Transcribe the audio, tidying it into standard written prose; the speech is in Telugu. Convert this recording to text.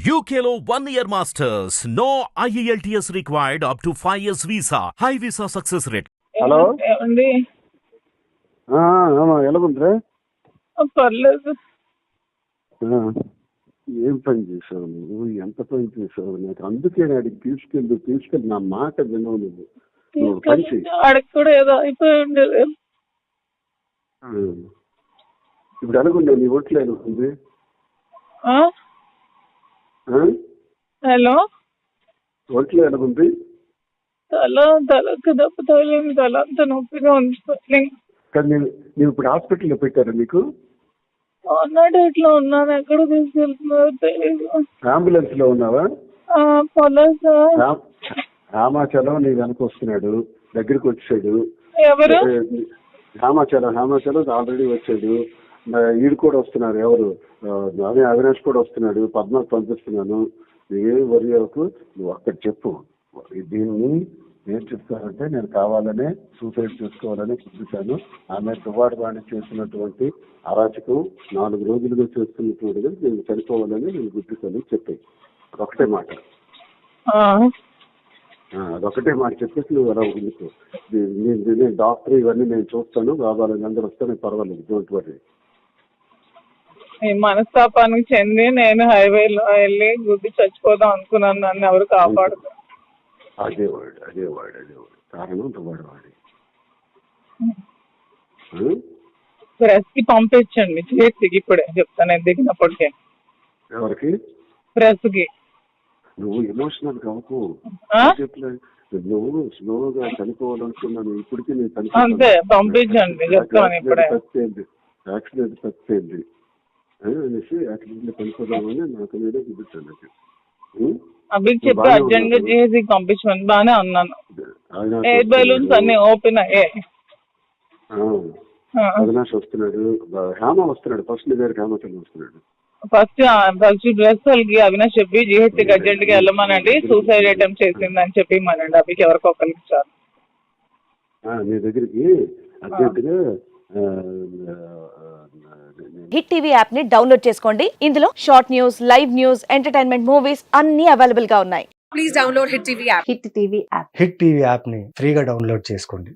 UKLO 1 year masters. No IELTS required up to 5 years visa. High visa success rate. Hello ఏమండి? ఎలాగుందిరా? పర్లేదు. ఏం పని చేసావు నువ్వు? ఎంత పని చేసావు? నాకు అందుకే అడిగి తీసుకెళ్ళి నా మాట వినవు నువ్వు. నువ్వు పని చెయ్యి. ఆడికి కూడా ఏదో అయిపోయి ఉండేది. ఇప్పుడు అనుకుంటా నీ ఒట్లు ఎలాగుంది? హలో, ఒట్లు ఎలాగుంది? తలకు దెబ్బ తగిలింది, తల అంతా నొప్పిగా ఉంది. కానీ నేను ఇప్పుడు హాస్పిటల్లో పెట్టారా నీకు? అన్నట్టు ఇట్లా ఉన్నాను, ఎక్కడ తీసుకెళ్తున్నారో తెలియదు. అంబులెన్స్ లో ఉన్నావా? పోలీసు. రామాచలం నీ వెనక వస్తున్నాడు, దగ్గరికి వచ్చాడు. ఎవరు? రామాచలం ఆల్రెడీ వచ్చాడు. ఈడు కూడా వస్తున్నారు. ఎవరు? అదే అవినాష్ కూడా వస్తున్నాడు. పద్మాకు పంపిస్తున్నాను. ఏం వరి అవ్వకు, నువ్వు అక్కడ చెప్పు. దీన్ని ఏం చెప్తానంటే, నేను కావాలనే సూసైడ్ చేసుకోవాలని చూపించాను. ఆమె దువ్వాడవాణి చేసినటువంటి అరాచకం 4 రోజులుగా చేస్తున్నటువంటి నేను చనిపోవాలని నేను గుర్తిస్తాను చెప్పాయి. అదొకటే మాట. అదొకటే మాట చెప్పేసి నువ్వు అలా ఉండుకో. నేను డాక్టర్ ఇవన్నీ నేను చూస్తాను, కావాలని అందరూ వస్తాను, పర్వాలేదు, డోంట్ వరీ. ఈ మనస్తాపానికి చెంది నేను హైవేలో వెళ్ళి గుద్ది చచ్చిపోదాం అనుకున్నాను. నన్ను ఎవరు కాపాడుతారు? అదేవాడు కారణం దువ్వాడవాడి. ప్రెస్ కి పంపించండి, చేతికి ఇప్పుడే చెప్తాను, నేను దిగినప్పటికే. ఎవరికి? ప్రెస్ కి. నువ్వు ఎమోషనల్ కావు. నువ్వు స్లోగా చనిపోవాలనుకున్నాను. ఇప్పటికీ నేను అంతే, పంపించండి, చెప్తాను ఇప్పుడే. యాక్సిడెంట్ తప్పింది అనేసి యాక్సిడెంట్ చనిపోదామని నాకు నేనే చూపించాను. అభికి చెప్పి అర్జెంట్ గా చేసి పంపించమని బానే అన్నాను. ఎయిర్ బెలూన్స్ అన్ని ఓపెన్ అయ్యాయి. అవినాష్ వస్తున్నాడు, హేమ వస్తున్నాడు, ఫస్ట్ గారు హేమచంద్ర వస్తున్నాడు. ఫస్ట్ డ్రెస్ వాళ్ళకి అవినాష్ చెప్పి జిహెచ్కి అర్జెంట్ గా వెళ్ళమనండి, సూసైడ్ అటెంప్ట్ చేసిందని చెప్పి మనండి. అభికి ఎవరికి ఒకరికి ఇచ్చారు. నీ దగ్గరికి అర్జెంట్ గా హిట్ టీవీ యాప్ ని డౌన్లోడ్ చేసుకోండి. ఇందులో short news, live news, entertainment movies అన్ని అవైలబుల్ గా ఉన్నాయి. Please download hit TV app. Hit TV app. Hit TV app ని ఫ్రీగా డౌన్లోడ్ చేసుకోండి.